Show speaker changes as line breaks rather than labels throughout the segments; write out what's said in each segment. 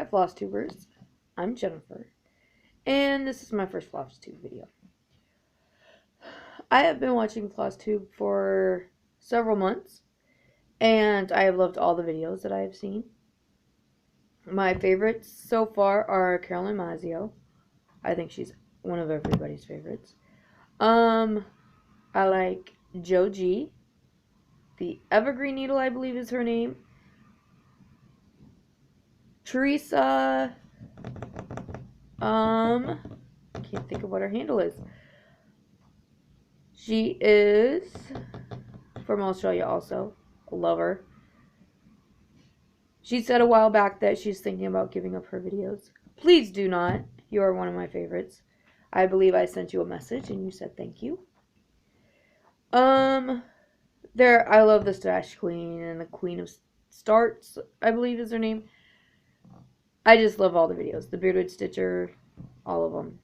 Hi Flosstubers, I'm Jennifer, and this is my first Flosstube video. I have been watching Flosstube for several months, and I have loved all the videos that I have seen. My favorites so far are Carolyn Mazio. I think she's one of everybody's favorites. I like Joe G. The Evergreen Needle, I believe is her name. Teresa, can't think of what her handle is. She is from Australia also. I love her. She said a while back that she's thinking about giving up her videos. Please do not. You are one of my favorites. I believe I sent you a message and you said thank you. I love the Stash Queen and the Queen of Starts, I believe is her name. I just love all the videos. The Bearded Stitcher, all of them.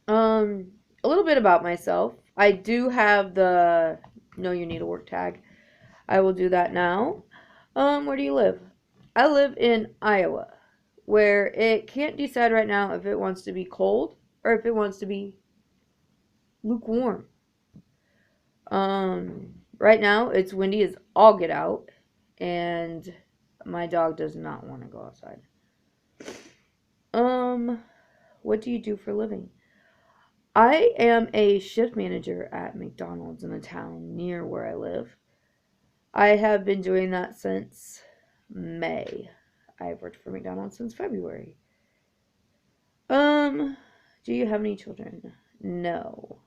A little bit about myself. I do have the Know Your Needlework tag. I will do that now. Where do you live? I live in Iowa, where it can't decide right now if it wants to be cold or if it wants to be lukewarm. Right now it's windy as all get out, and my dog does not want to go outside. What do you do for a living? I am a shift manager at McDonald's in a town near where I live. I have been doing that since May. I've worked for McDonald's since February. Do you have any children? No.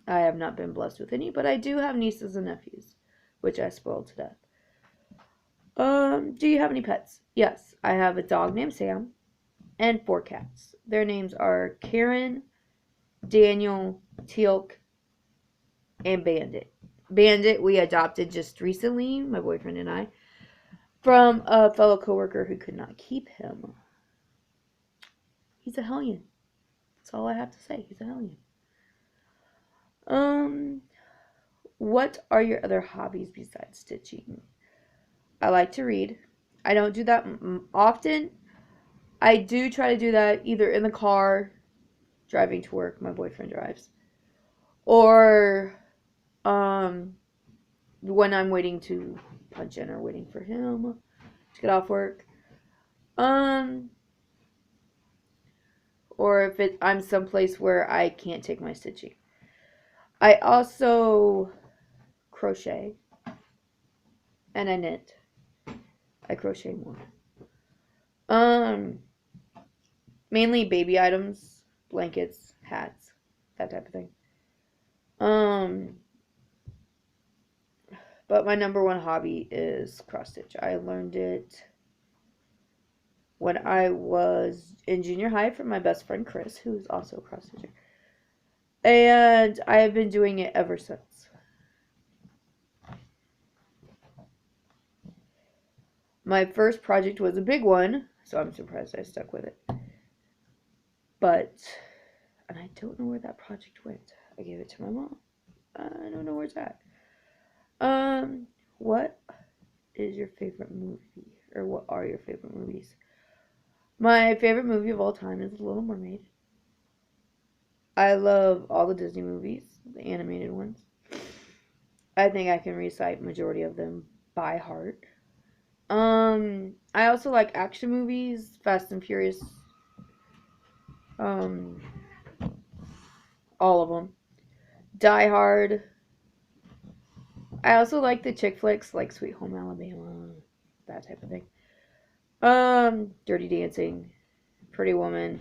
I have not been blessed with any, but I do have nieces and nephews, which I spoiled to death. Do you have any pets? Yes, I have a dog named Sam and 4 cats. Their names are Karen, Daniel, Teal'c, and Bandit. Bandit we adopted just recently, my boyfriend and I, from a fellow coworker who could not keep him. He's a hellion. That's all I have to say. He's a hellion. What are your other hobbies besides stitching? I like to read. I don't do that often. I do try to do that either in the car, driving to work, my boyfriend drives, or when I'm waiting to punch in or waiting for him to get off work. Or if I'm someplace where I can't take my stitching. I also crochet and I knit. I crochet more. Mainly baby items, blankets, hats, that type of thing. But my number one hobby is cross stitch. I learned it when I was in junior high from my best friend Chris, who's also a cross stitcher. And I have been doing it ever since. My first project was a big one, so I'm surprised I stuck with it. And I don't know where that project went. I gave it to my mom. I don't know where it's at. What is your favorite movie? Or what are your favorite movies? My favorite movie of all time is The Little Mermaid. I love all the Disney movies, the animated ones. I think I can recite majority of them by heart. I also like action movies, Fast and Furious. All of them. Die Hard. I also like the chick flicks like Sweet Home Alabama, that type of thing. Dirty Dancing, Pretty Woman,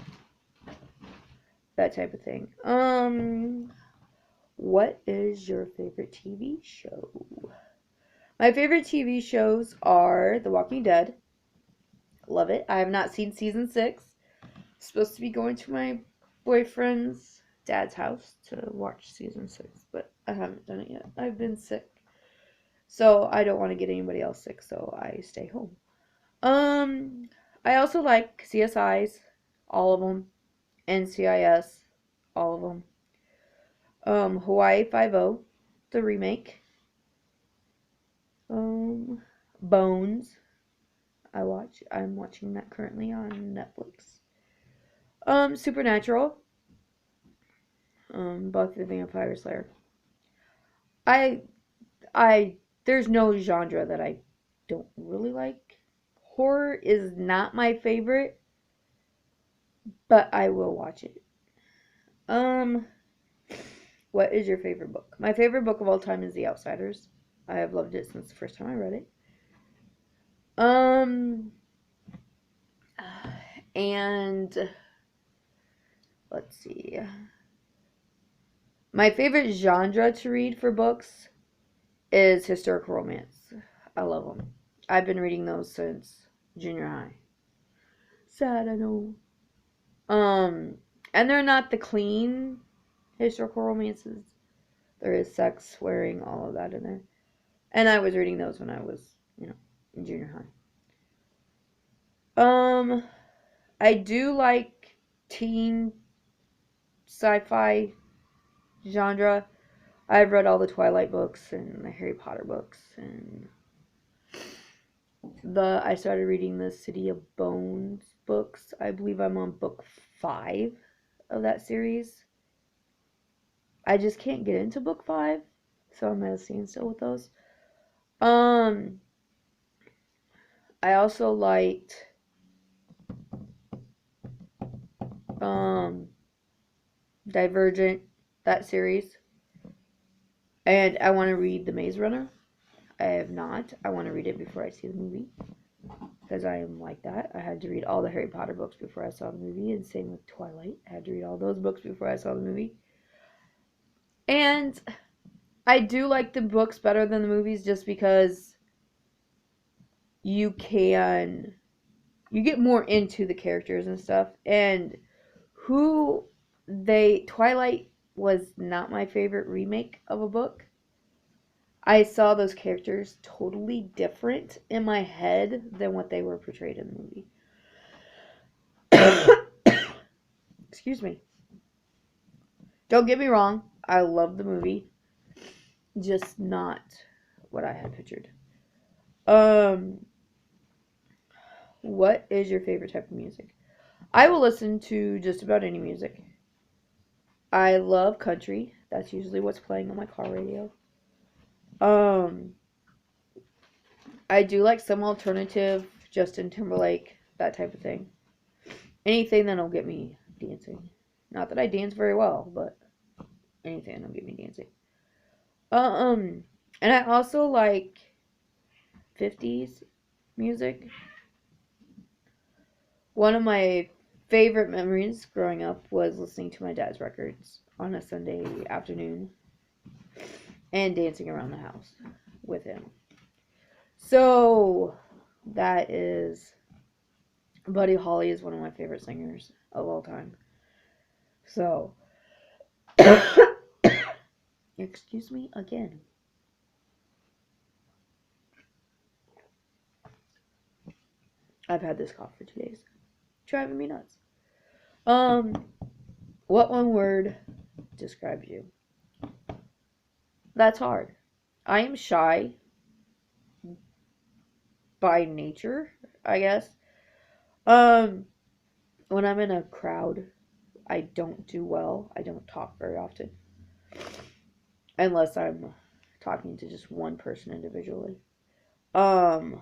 that type of thing. What is your favorite TV show? My favorite TV shows are The Walking Dead. Love it. I have not seen season 6. Supposed to be going to my boyfriend's dad's house to watch season 6, but I haven't done it yet. I've been sick. So I don't want to get anybody else sick, so I stay home. I also like CSIs, all of them. NCIS, all of them. Hawaii Five-0, the remake. Bones. I'm watching that currently on Netflix. Supernatural. Buffy the Vampire Slayer. I I there's no genre that I don't really like. Horror is not my favorite, but I will watch it. Um, what is your favorite book? My favorite book of all time is The Outsiders. I have loved it since the first time I read it. Um, and let's see. My favorite genre to read for books is historical romance. I love them. I've been reading those since junior high. Sad, I know. Um, and they're not the clean historical romances. There is sex, swearing, all of that in there. And I was reading those when I was, in junior high. I do like teen sci-fi genre. I've read all the Twilight books and the Harry Potter books, and I started reading the City of Bones books. I believe I'm on book 5 of that series. I just can't get into book 5, so I'm at a standstill with those. I also liked Divergent, that series. And I want to read The Maze Runner. I have not. I want to read it before I see the movie. Because I am like that. I had to read all the Harry Potter books before I saw the movie. And same with Twilight. I had to read all those books before I saw the movie. And I do like the books better than the movies just because you get more into the characters and stuff. And Twilight was not my favorite remake of a book. I saw those characters totally different in my head than what they were portrayed in the movie. Excuse me. Don't get me wrong. I love the movie. Just not what I had pictured. What is your favorite type of music? I will listen to just about any music. I love country. That's usually what's playing on my car radio. I do like some alternative, Justin Timberlake, that type of thing. Anything that'll get me dancing. Not that I dance very well, but anything that'll get me dancing. And I also like 50s music. One of my favorite memories growing up was listening to my dad's records on a Sunday afternoon and dancing around the house with him. So that is Buddy Holly is one of my favorite singers of all time. So excuse me again. I've had this cough for 2 days. Driving me nuts. What one word describes you? That's hard. I am shy by nature, I guess. When I'm in a crowd, I don't do well. I don't talk very often. Unless I'm talking to just one person individually. I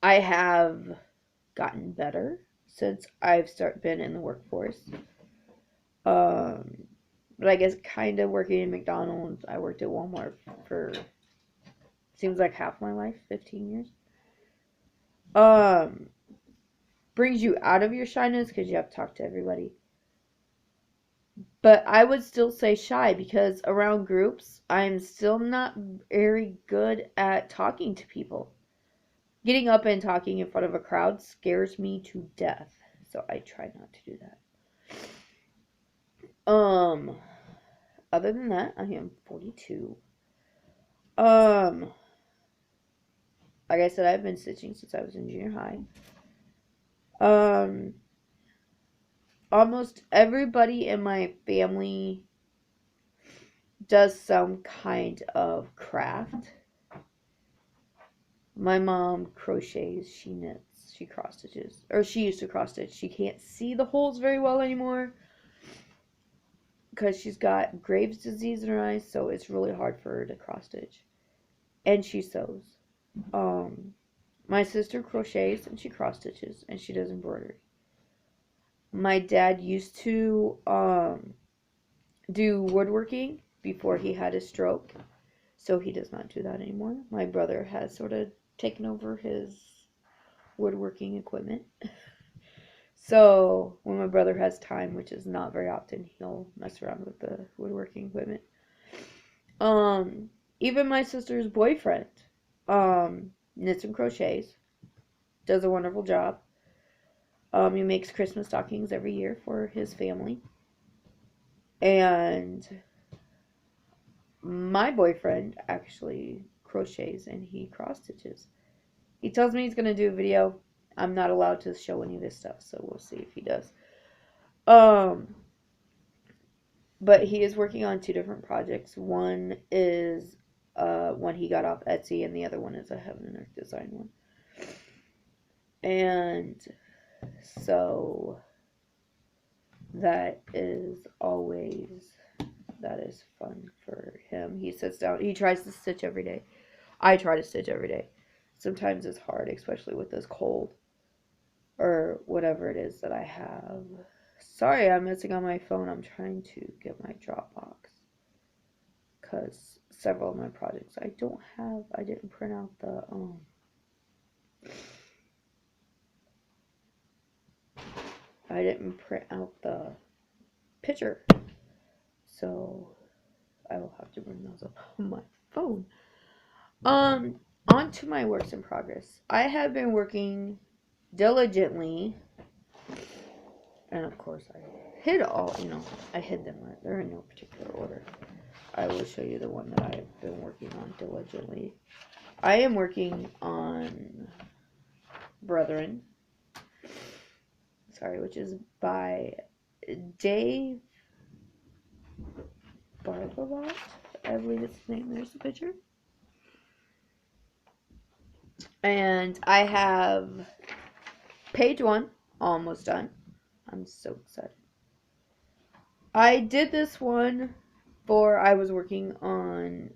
have gotten better since I've been in the workforce. But I guess kind of working in McDonald's. I worked at Walmart for seems like half my life, 15 years. Brings you out of your shyness because you have to talk to everybody. But I would still say shy because around groups, I'm still not very good at talking to people. Getting up and talking in front of a crowd scares me to death. So I try not to do that. Other than that, I am 42. Like I said, I've been stitching since I was in junior high. Almost everybody in my family does some kind of craft. My mom crochets, she knits, she cross stitches, or she used to cross stitch. She can't see the holes very well anymore because she's got Graves' disease in her eyes, so it's really hard for her to cross stitch. And she sews. My sister crochets and she cross stitches and she does embroidery. My dad used to do woodworking before he had a stroke, so he does not do that anymore. My brother has sort of taken over his woodworking equipment. So when my brother has time, which is not very often, he'll mess around with the woodworking equipment. Even my sister's boyfriend knits and crochets, does a wonderful job. He makes Christmas stockings every year for his family. And my boyfriend actually crochets and he cross stitches. He tells me he's going to do a video. I'm not allowed to show any of this stuff, so we'll see if he does. But he is working on 2 different projects. One is one he got off Etsy, and the other one is a Heaven and Earth design one. And so that is fun for him. He sits down, he tries to stitch every day. I try to stitch every day. Sometimes it's hard, especially with this cold or whatever it is that I have. Sorry, I'm messing on my phone. I'm trying to get my Dropbox because several of my projects I didn't print out the picture, so I will have to bring those up on my phone. On to my works in progress. I have been working diligently, and of course I hid them. They're in no particular order. I will show you the one that I've been working on diligently. I am working on Brethren, which is by Dave Barthelot, I believe it's his name. There's the picture. And I have page 1 almost done. I'm so excited. I did this one I was working on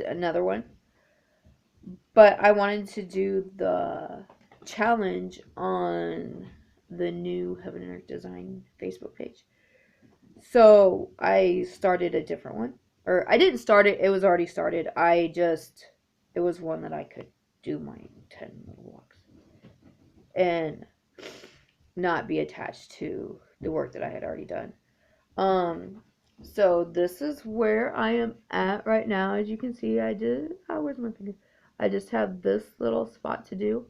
another one, but I wanted to do the challenge on the new Heaven and Earth Design Facebook page. So I started a different one. Or I didn't start it, it was already started. It was one that I could do my 10 little walks and not be attached to the work that I had already done. So this is where I am at right now. As you can see, where's my finger? I just have this little spot to do.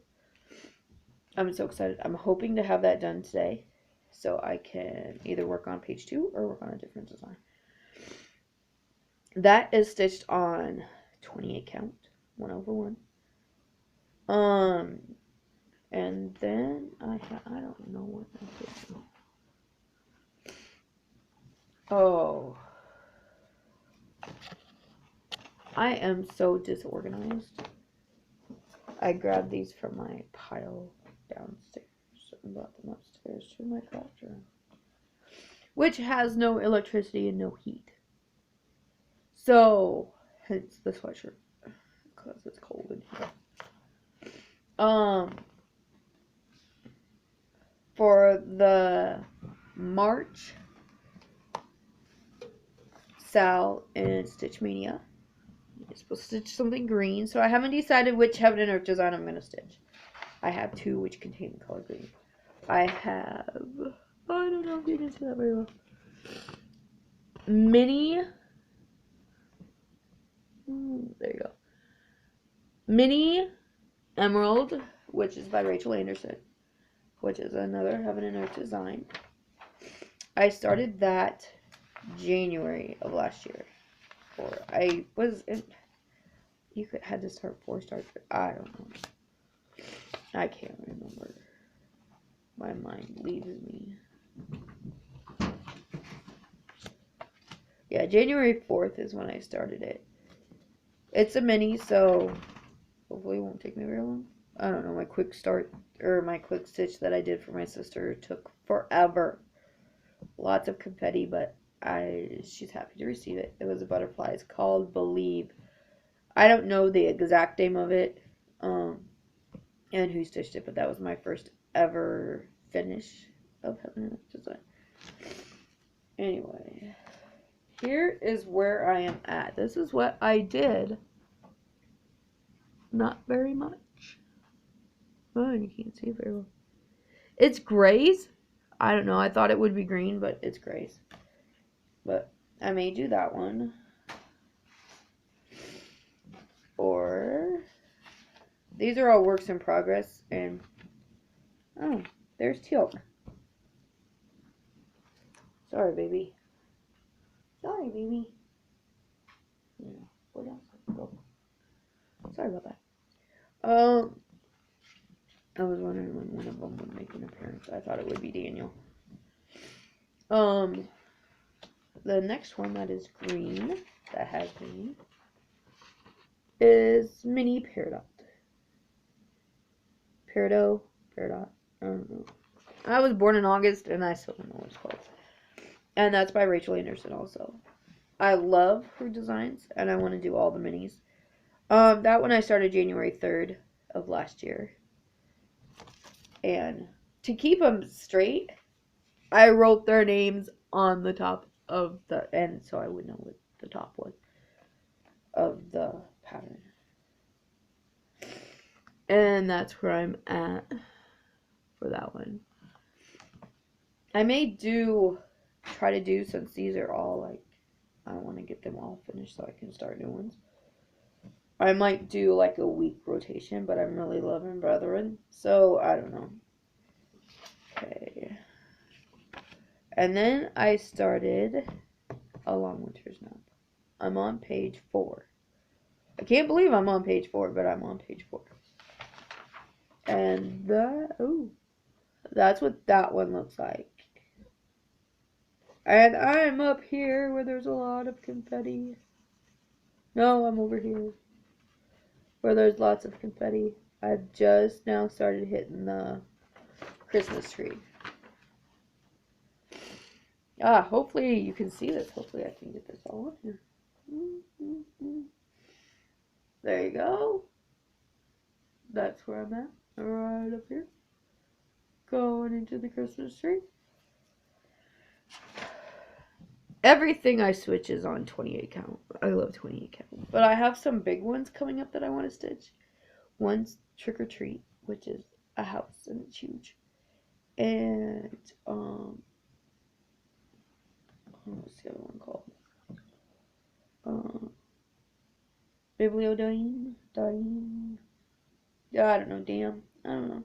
I'm so excited. I'm hoping to have that done today, so I can either work on page 2 or work on a different design. That is stitched on 28 count, 1/1. And then I don't know what that is. Oh, I am so disorganized. I grabbed these from my pile downstairs and brought them upstairs to my craft room, which has no electricity and no heat. So, hence the sweatshirt, because it's cold in here. For the March Sal and Stitch Mania, I'm supposed to stitch something green, so I haven't decided which Heaven and Earth design I'm going to stitch. I have 2 which contain the color green. I don't know if you can see that very well. There you go. Mini Emerald, which is by Rachel Anderson, which is another Heaven and Earth design. I started that January of last year. Had to start 4 stars. I don't know. I can't remember. My mind leaves me. Yeah, January 4th is when I started it. It's a mini, so Hopefully it won't take me very long. I don't know, my quick start, or my quick stitch that I did for my sister took forever. Lots of confetti, but she's happy to receive it. It was a butterfly. It's called Believe. I don't know the exact name of it, and who stitched it, but that was my first ever finish of Heaven and Earth design. Anyway, here is where I am at. This is what I did. Not very much. Oh, you can't see it very well. It's grays. I don't know. I thought it would be green, but it's grays. But I may do that one. Or these are all works in progress. And oh, there's teal. Sorry, baby. Sorry, baby. Yeah, what else? Go. Sorry about that. I was wondering when one of them would make an appearance. I thought it would be Daniel. The next one that is green, that has green, is Mini Peridot. Peridot? Peridot? I don't know. I was born in August, and I still don't know what it's called. And that's by Rachel Anderson also. I love her designs, and I want to do all the minis. That one I started January 3rd of last year. And to keep them straight, I wrote their names on the top of the end, so I would know what the top was of the pattern. And that's where I'm at for that one. I may try to do, since these are all like, I want to get them all finished so I can start new ones. I might do like a week rotation, but I'm really loving Brethren, so I don't know. Okay. And then I started A Long Winter's Nap. I'm on page 4. I can't believe I'm on page 4, but I'm on page 4. And that's what that one looks like. And I'm up here where there's a lot of confetti. No, I'm over here where there's lots of confetti. I've just now started hitting the Christmas tree. Hopefully you can see this. Hopefully I can get this all in here. There you go. That's where I'm at. Right up here. Going into the Christmas tree. Everything I switch is on 28 count. I love 28 count. But I have some big ones coming up that I want to stitch. One's Trick or Treat, which is a house and it's huge. And what's the other one called? Bibliodyne? Yeah, I don't know, damn. I don't know.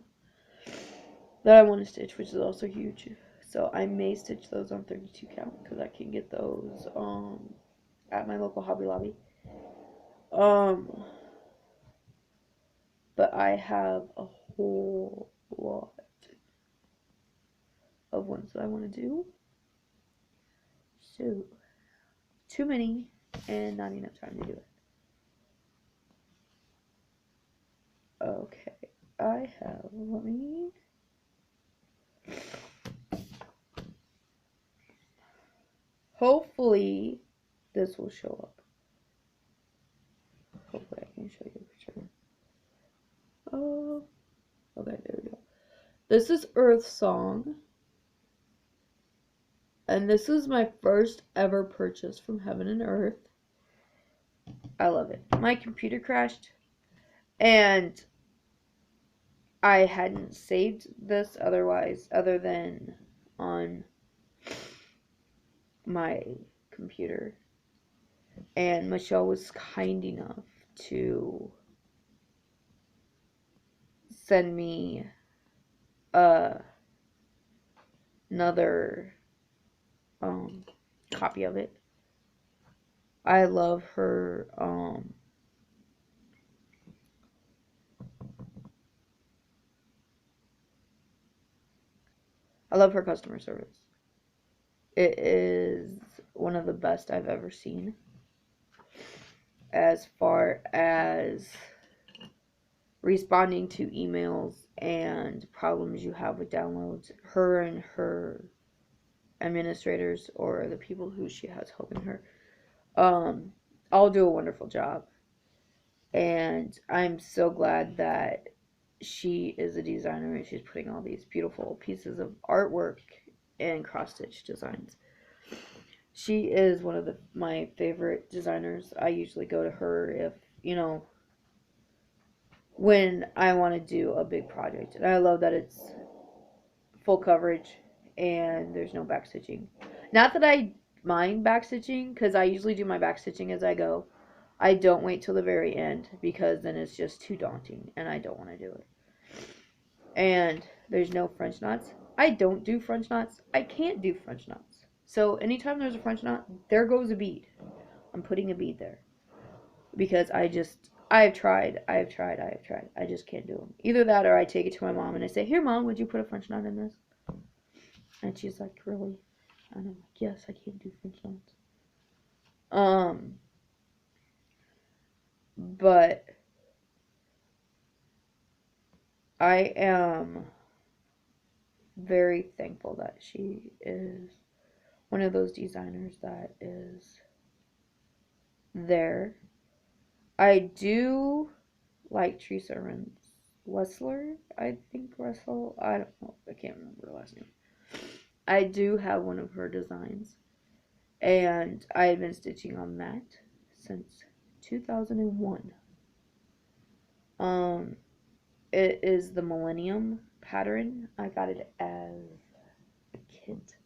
That I want to stitch, which is also huge. So I may stitch those on 32 count, because I can get those at my local Hobby Lobby. But I have a whole lot of ones that I want to do. So, too many, and not enough time to do it. Okay, I have, let me... Hopefully, this will show up. Hopefully I can show you a picture. Oh, okay, there we go. This is Earth Song. And this is my first ever purchase from Heaven and Earth. I love it. My computer crashed. And I hadn't saved this other than on my computer. And Michelle was kind enough to send me another copy of it. I love her customer service. It is one of the best I've ever seen. As far as responding to emails and problems you have with downloads. Her and her administrators, or the people who she has helping her, all do a wonderful job. And I'm so glad that she is a designer and she's putting all these beautiful pieces of artwork and cross-stitch designs. She is one of my favorite designers. I usually go to her if, when I want to do a big project. And I love that it's full coverage and there's no backstitching. Not that I mind backstitching, because I usually do my backstitching as I go. I don't wait till the very end, because then it's just too daunting and I don't want to do it. And there's no French knots. I don't do French knots. I can't do French knots. So anytime there's a French knot, there goes a bead. I'm putting a bead there. Because I've tried. I just can't do them. Either that, or I take it to my mom and I say, "Here, Mom, would you put a French knot in this?" And she's like, "Really?" And I'm like, "Yes, I can't do French knots." But I am very thankful that she is one of those designers that is there. I do like Teresa Wessler, I think Russell. I don't know. I can't remember her last name. I do have one of her designs, and I've been stitching on that since 2001. It is the Millennium pattern. I got it as a kit,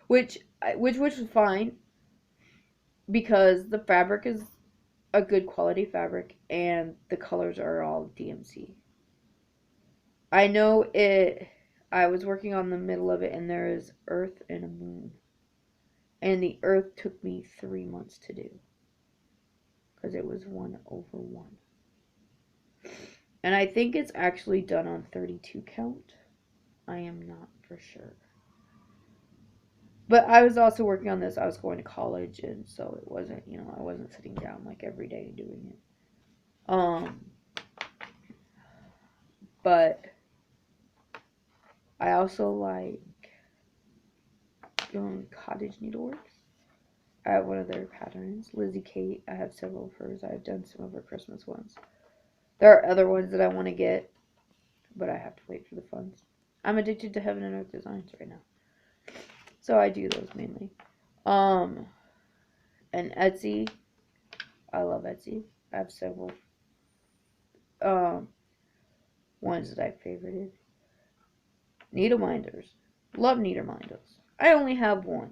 which was fine, because the fabric is a good quality fabric and the colors are all DMC. I know it. I was working on the middle of it, and there is Earth and a moon. And the Earth took me 3 months to do, because it was 1/1. And I think it's actually done on 32 count. I am not for sure. But I was also working on this. I was going to college, and so it wasn't, I wasn't sitting down like every day doing it. But I also like Cottage Needleworks. I have one of their patterns. Lizzie Kate, I have several of hers. I've done some of her Christmas ones. There are other ones that I want to get, but I have to wait for the funds. I'm addicted to Heaven and Earth Designs right now, so I do those mainly. And Etsy, I love Etsy. I have several ones that I favorited. Needleminders, love Needleminders. I only have one.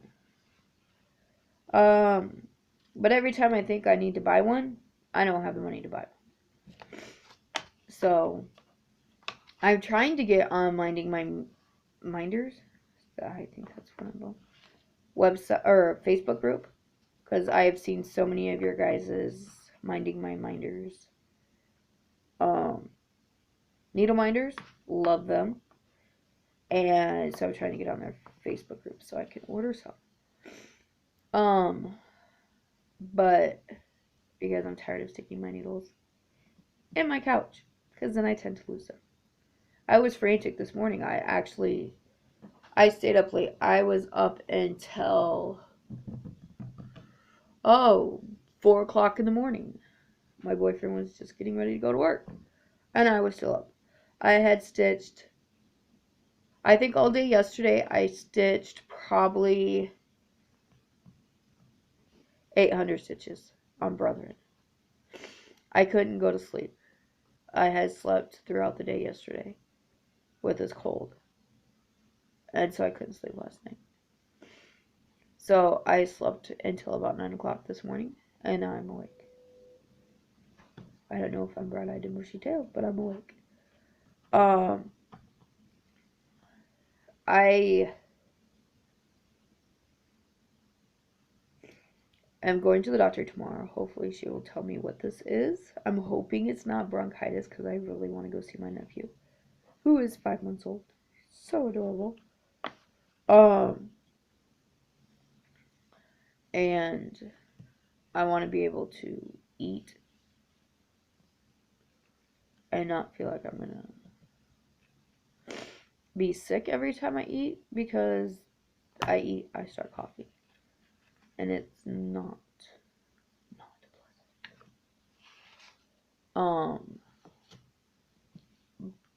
But every time I think I need to buy one, I don't have the money to buy one. So I'm trying to get on Minding My Minders. I think that's one of them. Website or Facebook group, because I have seen so many of your guys's Minding My Minders. Needle Minders, love them. And so I'm trying to get on their Facebook group so I can order some. But because I'm tired of sticking my needles in my couch, because then I tend to lose them. I was frantic this morning. I stayed up late. I was up until 4 o'clock in the morning. My boyfriend was just getting ready to go to work, and I was still up. I had stitched, I think all day yesterday. I stitched probably 800 stitches on Brethren. I couldn't go to sleep. I had slept throughout the day yesterday with this cold, and so I couldn't sleep last night. So I slept until about 9 o'clock this morning, and now I'm awake. I don't know if I'm bright-eyed and bushy-tailed, but I'm awake. I am going to the doctor tomorrow. Hopefully she will tell me what this is. I'm hoping it's not bronchitis, because I really want to go see my nephew, who is 5 months old. So adorable. And I want to be able to eat and not feel like I'm gonna be sick every time I eat, because I start coughing, and it's not pleasant.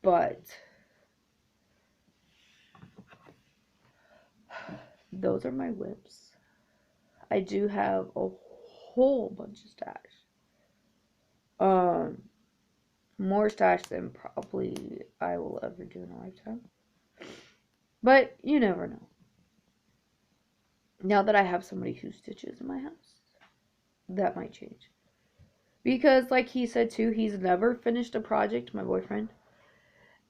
But those are my whips. I do have a whole bunch of stash. More stash than probably I will ever do in a lifetime. But you never know. Now that I have somebody who stitches in my house, that might change. Because like he said too, he's never finished a project, my boyfriend.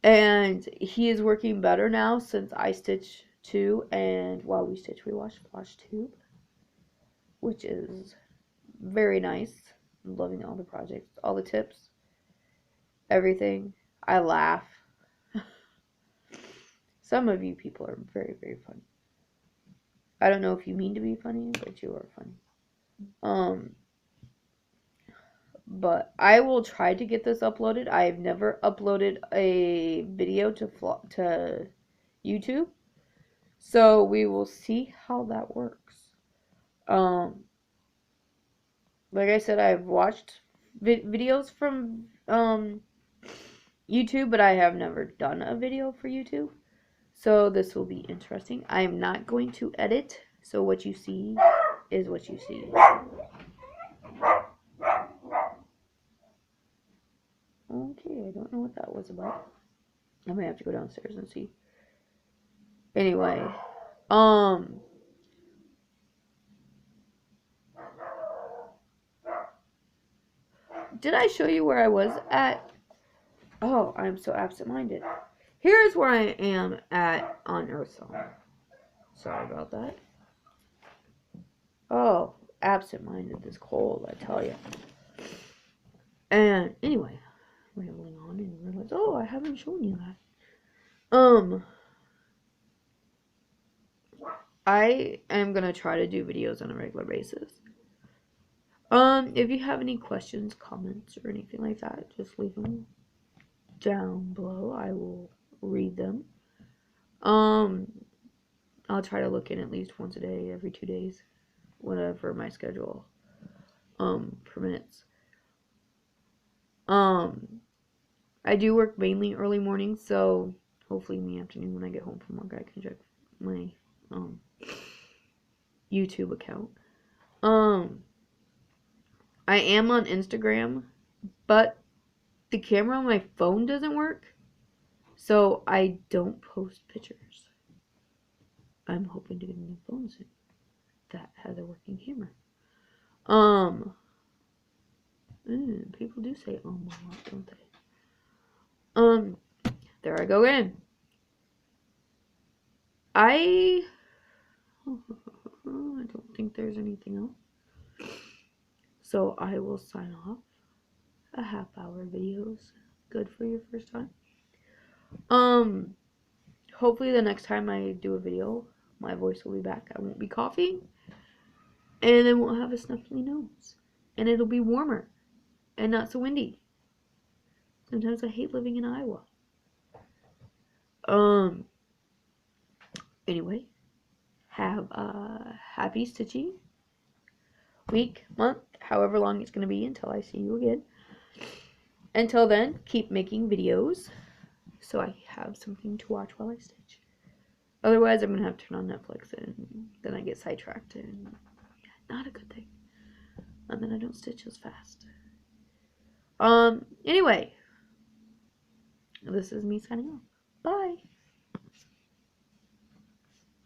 And he is working better now since I stitch too. And while we stitch, we watch Flosstube, which is very nice. I'm loving all the projects, all the tips, everything. I laugh. Some of you people are very, very funny. I don't know if you mean to be funny, but you are funny. But I will try to get this uploaded. I've never uploaded a video to YouTube, so we will see how that works. Like I said, I've watched videos from YouTube, but I have never done a video for YouTube. So this will be interesting. I am not going to edit, so what you see is what you see. Okay, I don't know what that was about. I might have to go downstairs and see. Anyway, did I show you where I was at? Oh, I'm so absent-minded. Here's where I am at on Earth Song. Sorry about that. Oh, absent-minded is cold, I tell you. And anyway, rambling on and realize, oh, I haven't shown you that. I am gonna try to do videos on a regular basis. If you have any questions, comments, or anything like that, just leave them down below. I will read them. I'll try to look in at least once a day, every 2 days, whatever my schedule permits. I do work mainly early mornings, so hopefully in the afternoon when I get home from work I can check my YouTube account. I am on Instagram, but the camera on my phone doesn't work, so I don't post pictures. I'm hoping to get a new phone soon that has a working camera. People do say a lot, don't they? There I go again. I don't think there's anything else. So I will sign off. A half-hour videos, good for your first time. Hopefully the next time I do a video, my voice will be back. I won't be coughing, and I won't have a snuffly nose, and it'll be warmer and not so windy. Sometimes I hate living in Iowa. Anyway, have a happy stitching week, month, however long it's going to be until I see you again. Until then, keep making videos so I have something to watch while I stitch. Otherwise, I'm going to have to turn on Netflix, and then I get sidetracked, and not a good thing. And then I don't stitch as fast. Anyway, this is me signing off.